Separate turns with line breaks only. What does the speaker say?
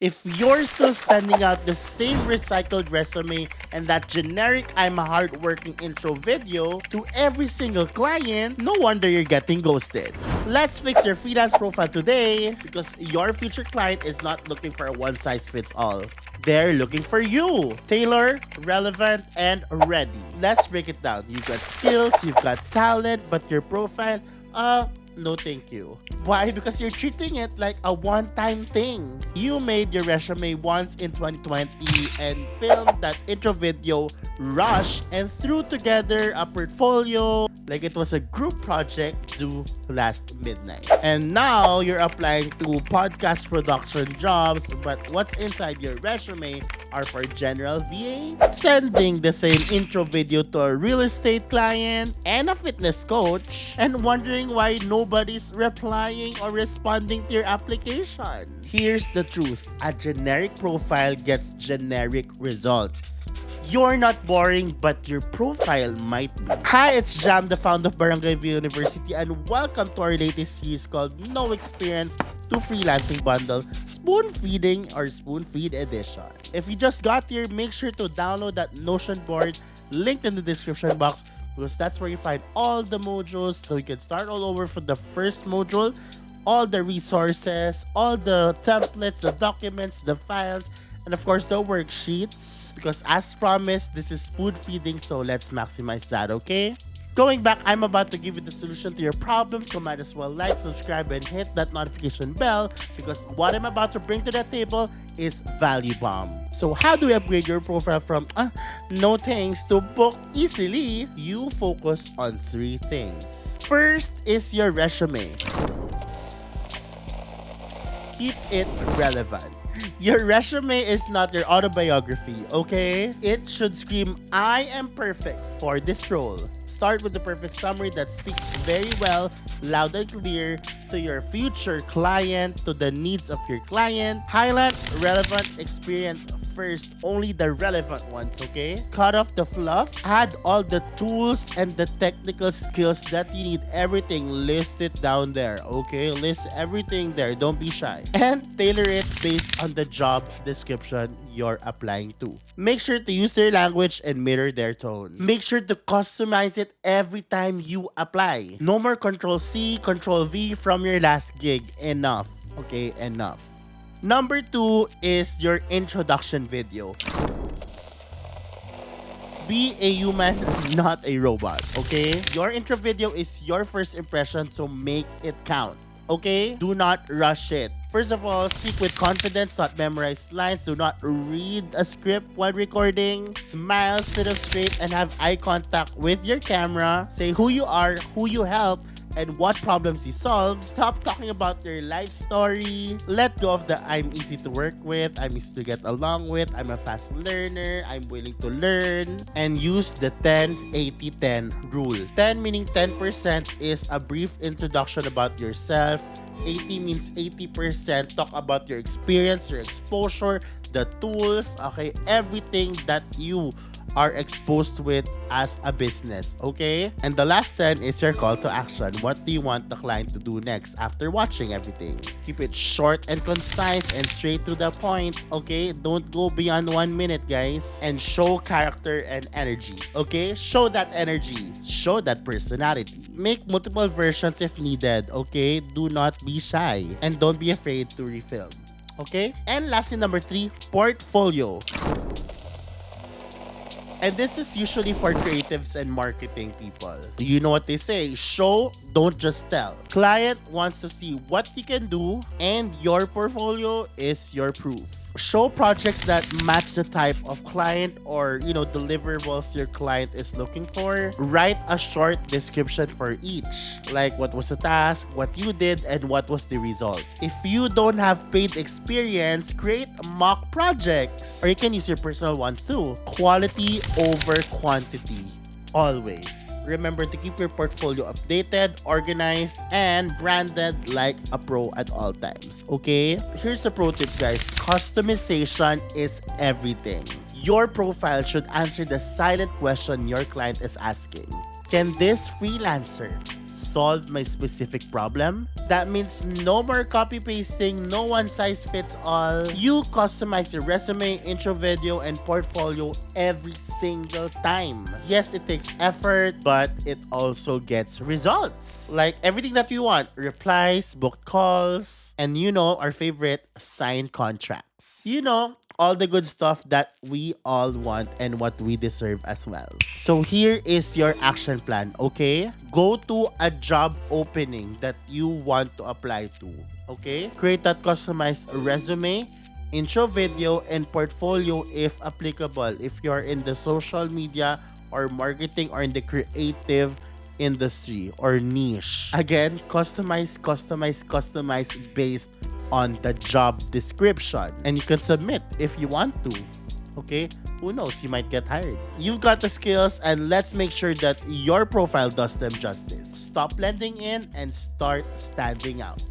If you're still sending out the same recycled resume and that generic I'm a hardworking intro video to every single client, no wonder you're getting ghosted. Let's fix your freelance profile today because your future client is not looking for a one size fits all. They're looking for you. Tailor, relevant, and ready. Let's break it down. You've got skills, you've got talent, but your profile, no thank you. Why? Because you're treating it like a one-time thing. You made your resume once in 2020 and filmed that intro video, rush, and threw together a portfolio like it was a group project due last midnight. And now you're applying to podcast production jobs, but what's inside your resume are for general VA, sending the same intro video to a real estate client and a fitness coach, and wondering why nobody's replying or responding to your application. Here's the truth. A generic profile gets generic results. You're not boring, but your profile might be. Hi, it's Jam, the founder of Barangay VA University, and welcome to our latest series called No Experience to Freelancing Bundle, Spoon Feeding or Spoon Feed Edition. If you just got here, make sure to download that Notion board linked in the description box because that's where you find all the modules so you can start all over for the first module, all the resources, all the templates, the documents, the files, and of course the worksheets. Because as promised, this is spoon feeding, so let's maximize that, okay? Going back, I'm about to give you the solution to your problem, so might as well like, subscribe, and hit that notification bell because what I'm about to bring to the table is value bomb. So how do we upgrade your profile from no thanks to book easily? You focus on three things. First is your resume. Keep it relevant. Your resume is not your autobiography, okay? It should scream, I am perfect for this role. Start with the perfect summary that speaks very well, loud and clear to your future client, to the needs of your client. Highlight relevant experience first, only the relevant ones, okay? Cut off the fluff, add all the tools and the technical skills that you need. Everything, list it down there, okay? List everything there, don't be shy. And tailor it based on the job description you're applying to. Make sure to use their language and mirror their tone. Make sure to customize it every time you apply. No more Control C, Control V from your last gig. Enough, okay? Enough. Number 2 is your introduction video. Be a human, not a robot, okay? Your intro video is your first impression, so make it count, okay? Do not rush it. First of all, speak with confidence, not memorize lines. Do not read a script while recording. Smile, sit up straight, and have eye contact with your camera. Say who you are, who you help, and what problems you solve. Stop talking about your life story. Let go of the I'm easy to work with, I'm easy to get along with, I'm a fast learner, I'm willing to learn. And use the 10-80-10 rule. 10 meaning 10% is a brief introduction about yourself. 80 means 80% talk about your experience, your exposure, the tools, okay, everything that you are exposed with as a business, okay? And the last 10 is your call to action. What do you want the client to do next after watching everything? Keep it short and concise and straight to the point, okay? Don't go beyond 1 minute, guys. And show character and energy, okay? Show that energy. Show that personality. Make multiple versions if needed, okay? Do not be shy. And don't be afraid to refilm, okay? And lastly, number 3, portfolio. And this is usually for creatives and marketing people. You know what they say, show, don't just tell. Client wants to see what you can do and your portfolio is your proof. Show projects that match the type of client or, deliverables your client is looking for. Write a short description for each, like what was the task, what you did, and what was the result. If you don't have paid experience, create mock projects, or you can use your personal ones too. Quality over quantity, always. Remember to keep your portfolio updated, organized, and branded like a pro at all times, okay? Here's a pro tip, guys. Customization is everything. Your profile should answer the silent question your client is asking. Can this freelancer solved my specific problem. That means no more copy pasting, no one size fits all. You customize your resume, intro video, and portfolio every single time. Yes, it takes effort, but it also gets results. Like everything that we want: replies, booked calls, and our favorite, signed contracts. All the good stuff that we all want and what we deserve as well. So here is your action plan, okay? Go to a job opening that you want to apply to, okay? Create that customized resume, intro video, and portfolio if applicable. If you're in the social media or marketing or in the creative industry or niche. Again, customize based on the job description. And you can submit if you want to. Okay? Who knows? You might get hired. You've got the skills, and let's make sure that your profile does them justice. Stop blending in and start standing out.